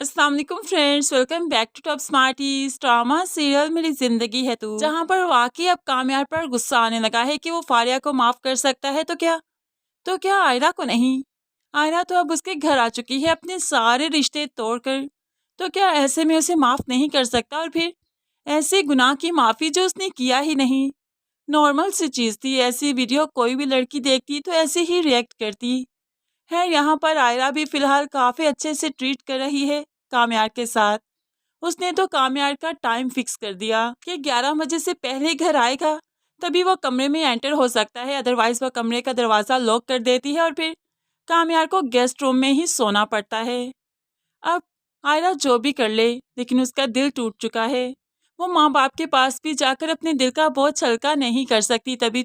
अस्सलाम वालेकुम friends, welcome back to Top Smarties. Drama serial मेरी जिंदगी है तू, जहां पर वाकई अब कामयाब पर गुस्सा आने लगा है कि वो फारिया को माफ कर सकता है तो क्या आयरा को नहीं। आयरा तो अब उसके घर आ चुकी है अपने सारे रिश्ते तोड़कर। तो क्या ऐसे में उसे माफ नहीं कर सकता? और फिर ऐसे गुनाह की माफी जो उसने किया ही नहीं। नॉर्मल सी चीज थी, ऐसी वीडियो कोई भी लड़की देखती तो ऐसे ही रिएक्ट करती है। यहाँ पर आयरा भी फिलहाल काफी अच्छे से ट्रीट कर रही है कामयार के साथ। उसने तो कामयार का टाइम फिक्स कर दिया कि 11 बजे से पहले घर आएगा तभी वो कमरे में एंटर हो सकता है, अदरवाइज वह कमरे का दरवाज़ा लॉक कर देती है और फिर कामयार को गेस्ट रूम में ही सोना पड़ता है। अब आयरा जो भी कर ले, लेकिन उसका दिल टूट चुका है। वो माँ बाप के पास भी जाकर अपने दिल का बोझ हल्का नहीं कर सकती। तभी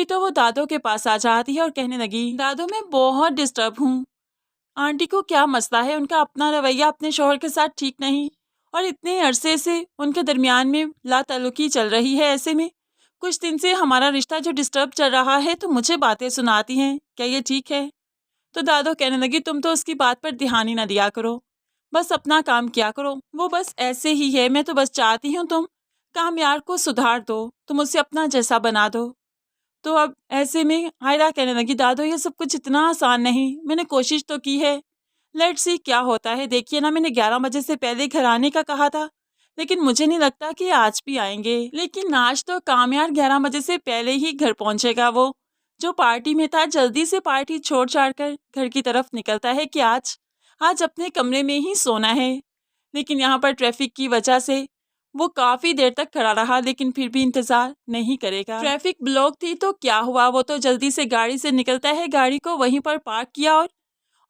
तो वो दादो के पास आ जाती है और कहने लगी, दादो मैं बहुत डिस्टर्ब हूँ। आंटी को क्या मसला है? उनका अपना रवैया अपने शोहर के साथ ठीक नहीं और इतने अरसे से उनके दरमियान में लाताल्लुकी चल रही है। ऐसे में कुछ दिन से हमारा रिश्ता जो डिस्टर्ब चल रहा है तो मुझे बातें सुनाती हैं, क्या ये ठीक है? तो दादो कहने लगी, तुम तो उसकी बात पर ध्यान ही ना दिया करो, बस अपना काम किया करो। वो बस ऐसे ही है, मैं तो बस चाहती हूँ तुम कामयार को सुधार दो, तुम उसे अपना जैसा बना दो। तो अब ऐसे में आयरा कहने लगी, दादो ये सब कुछ इतना आसान नहीं, मैंने कोशिश तो की है, लेट्स सी क्या होता है। देखिए ना, मैंने 11 बजे से पहले घर आने का कहा था, लेकिन मुझे नहीं लगता कि आज भी आएंगे। लेकिन आज तो कामयार 11 बजे से पहले ही घर पहुंचेगा। वो जो पार्टी में था जल्दी से पार्टी छोड़ छाड़ कर घर की तरफ निकलता है कि आज आज अपने कमरे में ही सोना है। लेकिन यहाँ पर ट्रैफिक की वजह से वो काफी देर तक खड़ा रहा, लेकिन फिर भी इंतजार नहीं करेगा। ट्रैफिक ब्लॉक थी तो क्या हुआ, वो तो जल्दी से गाड़ी से निकलता है, गाड़ी को वहीं पर पार्क किया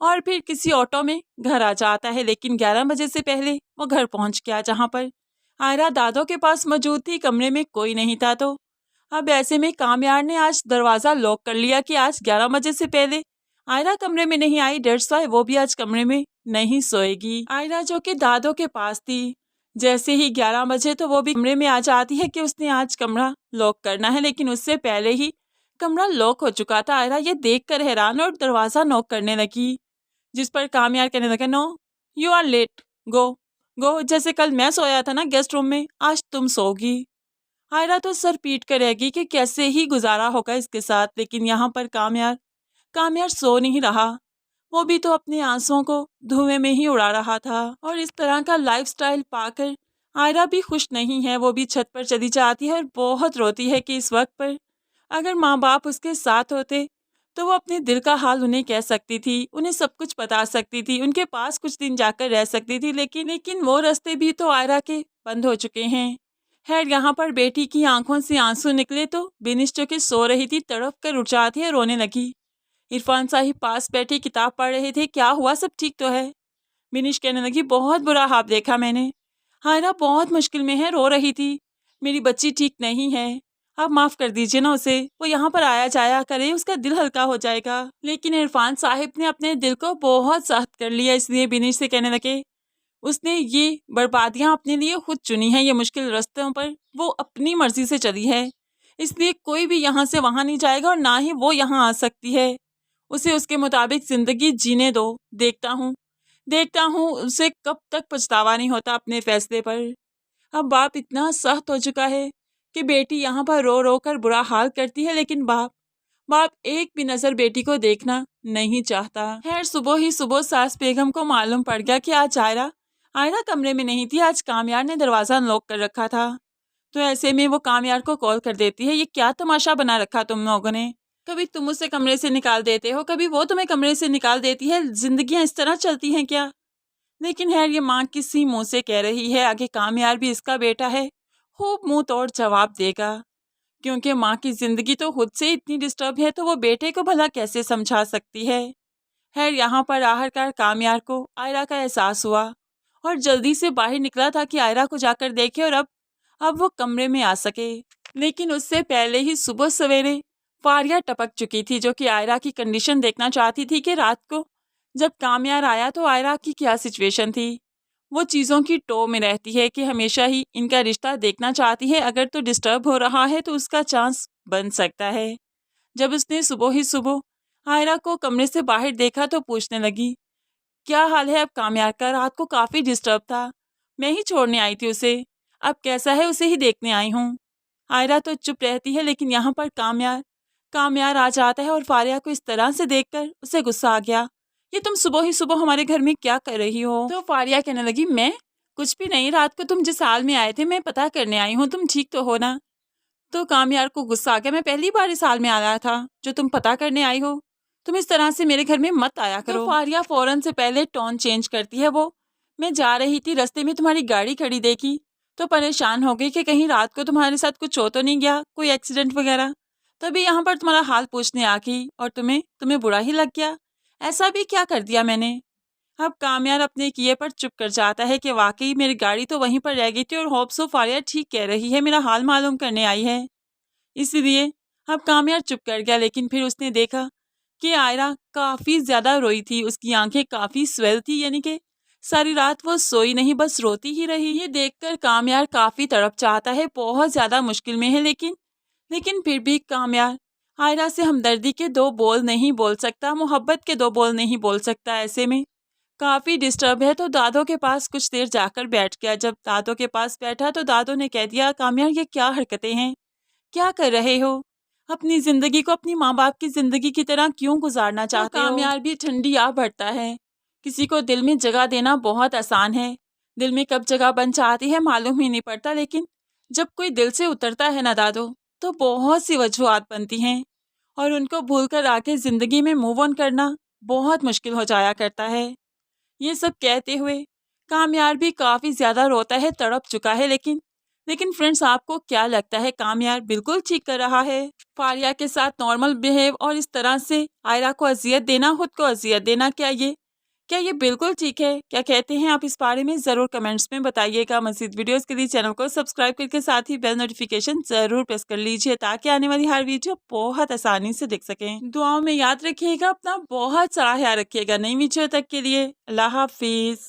और फिर किसी ऑटो में घर आ जाता है। लेकिन 11 बजे से पहले वो घर पहुंच गया, जहां पर आयरा दादो के पास मौजूद थी। कमरे में कोई नहीं था। तो अब ऐसे में कामयार ने आज दरवाजा लॉक कर लिया कि आज 11 बजे से पहले आयरा कमरे में नहीं आई, डेट्स व्हाई वो भी आज कमरे में नहीं सोएगी। आयरा जो कि दादो के पास थी, जैसे ही 11 बजे तो वो भी कमरे में आ जाती है कि उसने आज कमरा लॉक करना है, लेकिन उससे पहले ही कमरा लॉक हो चुका था। आयरा ये देखकर हैरान और दरवाजा नॉक करने लगी, जिस पर कामयार कहने लगा, नो यू आर लेट, गो गो। जैसे कल मैं सोया था ना गेस्ट रूम में, आज तुम सोगी। आयरा तो सर पीट कर रहेगी कि कैसे ही गुजारा होगा इसके साथ। लेकिन यहाँ पर कामयार कामयार सो नहीं रहा, वो भी तो अपने आंसुओं को धुएं में ही उड़ा रहा था। और इस तरह का लाइफस्टाइल पाकर आयरा भी खुश नहीं है। वो भी छत पर चली जाती है और बहुत रोती है कि इस वक्त पर अगर माँ बाप उसके साथ होते तो वो अपने दिल का हाल उन्हें कह सकती थी, उन्हें सब कुछ बता सकती थी, उनके पास कुछ दिन जाकर रह सकती थी। लेकिन वो रास्ते भी तो आयरा के बंद हो चुके हैं। खैर यहाँ पर बेटी की आंखों से आंसू निकले तो बिनिश जो कि सो रही थी तड़प कर उठ जाती है, रोने लगी। इरफान साहिब पास बैठे किताब पढ़ रहे थे, क्या हुआ, सब ठीक तो है? बिनिश कहने लगी, बहुत बुरा हाथ देखा मैंने, हायरा बहुत मुश्किल में है, रो रही थी, मेरी बच्ची ठीक नहीं है, आप माफ कर दीजिए ना उसे, वो यहाँ पर आया जाया करे, उसका दिल हल्का हो जाएगा। लेकिन इरफान साहिब ने अपने दिल को बहुत सख्त कर लिया, इसलिए बिनिश से कहने लगे, उसने ये बर्बादियां अपने लिए खुद चुनी है, ये मुश्किल रास्तों पर वो अपनी मर्जी से चली है, इसलिए कोई भी यहाँ से वहां नहीं जाएगा और ना ही वो यहाँ आ सकती है। उसे उसके मुताबिक जिंदगी जीने दो, देखता हूँ उसे कब तक पछतावा नहीं होता अपने फैसले पर। अब बाप इतना सख्त हो चुका है कि बेटी यहाँ पर रो रो कर बुरा हाल करती है, लेकिन बाप बाप एक भी नजर बेटी को देखना नहीं चाहता। खैर सुबह ही सुबह सास बेगम को मालूम पड़ गया कि आज आयरा आयरा कमरे में नहीं थी, आज कामयार ने दरवाजा लॉक कर रखा था। तो ऐसे में वो कामयार को कॉल कर देती है, ये क्या तमाशा बना रखा तुम लोगों ने, कभी तुम उसे कमरे से निकाल देते हो, कभी वो तुम्हें कमरे से निकाल देती है, जिंदगियां इस तरह चलती हैं क्या? लेकिन खैर ये माँ किसी मुंह से कह रही है, आगे कामयार भी इसका बेटा है, खूब मुंह तोड़ जवाब देगा, क्योंकि माँ की जिंदगी तो खुद से इतनी डिस्टर्ब है तो वो बेटे को भला कैसे समझा सकती है। खैर यहाँ पर आखिरकार कामयार को आयरा का एहसास हुआ और जल्दी से बाहर निकला था कि आयरा को जाकर देखे और अब वो कमरे में आ सके। लेकिन उससे पहले ही सुबह सवेरे फारिया टपक चुकी थी, जो कि आयरा की कंडीशन देखना चाहती थी कि रात को जब कामयार आया तो आयरा की क्या सिचुएशन थी। वो चीज़ों की टो में रहती है कि हमेशा ही इनका रिश्ता देखना चाहती है, अगर तो डिस्टर्ब हो रहा है तो उसका चांस बन सकता है। जब उसने सुबह ही सुबह आयरा को कमरे से बाहर देखा तो पूछने लगी, क्या हाल है अब कामयार का? रात को काफी डिस्टर्ब था, मैं ही छोड़ने आई थी उसे, अब कैसा है उसे ही देखने आई हूँ। आयरा तो चुप रहती है, लेकिन यहाँ पर कामयार कामयार आ जाता है और फारिया को इस तरह से देखकर उसे गुस्सा आ गया। ये तुम सुबह ही सुबह हमारे घर में क्या कर रही हो? तो फारिया कहने लगी, मैं कुछ भी नहीं, रात को तुम जिस हाल में आए थे मैं पता करने आई हूँ, तुम ठीक तो हो ना? तो कामयार को गुस्सा आ गया, मैं पहली बार इस हाल में आया था जो तुम पता करने आई हो, तुम इस तरह से मेरे घर में मत आया करो। तो फारिया फौरन से पहले टोन चेंज करती है। वो, मैं जा रही थी, रास्ते में तुम्हारी गाड़ी खड़ी देखी तो परेशान हो गई कि कहीं रात को तुम्हारे साथ कुछ हो तो नहीं गया, कोई एक्सीडेंट वगैरह। तभी यहाँ पर तुम्हारा हाल पूछने आ गई और तुम्हें बुरा ही लग गया। ऐसा भी क्या कर दिया मैंने? अब कामयार अपने किए पर चुप कर जाता है कि वाकई मेरी गाड़ी तो वहीं पर रह गई थी और होप सो फारिया ठीक कह रही है, मेरा हाल मालूम करने आई है, इसलिए अब कामयार चुप कर गया। लेकिन फिर उसने देखा कि आयरा काफी ज्यादा रोई थी, उसकी आंखें काफी स्वेल थी, यानी कि सारी रात वो सोई नहीं, बस रोती ही रही। ये देखकर कामयार काफी तड़प चाहता है, बहुत ज्यादा मुश्किल में है, लेकिन फिर भी कामयार आयरा से हमदर्दी के दो बोल नहीं बोल सकता, मोहब्बत के दो बोल नहीं बोल सकता। ऐसे में काफी डिस्टर्ब है तो दादो के पास कुछ देर जाकर बैठ गया। जब दादो के पास बैठा तो दादो ने कह दिया, कामयार ये क्या हरकतें हैं, क्या कर रहे हो? अपनी जिंदगी को अपनी माँ बाप की जिंदगी की तरह क्यों गुजारना चाहते हो? कामयार भी ठंडी आ भरता है, किसी को दिल में जगह देना बहुत आसान है, दिल में कब जगह बन जाती है मालूम ही नहीं पड़ता, लेकिन जब कोई दिल से उतरता है ना दादो, तो बहुत सी वजूहात बनती हैं और उनको भूलकर आके जिंदगी में मूव ऑन करना बहुत मुश्किल हो जाया करता है। ये सब कहते हुए कामयार भी काफी ज्यादा रोता है, तड़प चुका है। लेकिन फ्रेंड्स, आपको क्या लगता है, कामयार बिल्कुल ठीक कर रहा है? फारिया के साथ नॉर्मल बिहेव और इस तरह से आयरा को अजियत देना, खुद को अजियत देना, क्या ये बिल्कुल ठीक है? क्या कहते हैं आप इस बारे में? जरूर कमेंट्स में बताइएगा। मज़ीद वीडियोस के लिए चैनल को सब्सक्राइब करके साथ ही बेल नोटिफिकेशन जरूर प्रेस कर लीजिए, ताकि आने वाली हर वीडियो बहुत आसानी से देख सकें। दुआओं में याद रखिएगा, अपना बहुत सारा ख्याल रखिएगा। नई वीडियो तक के लिए अल्लाह हाफिज।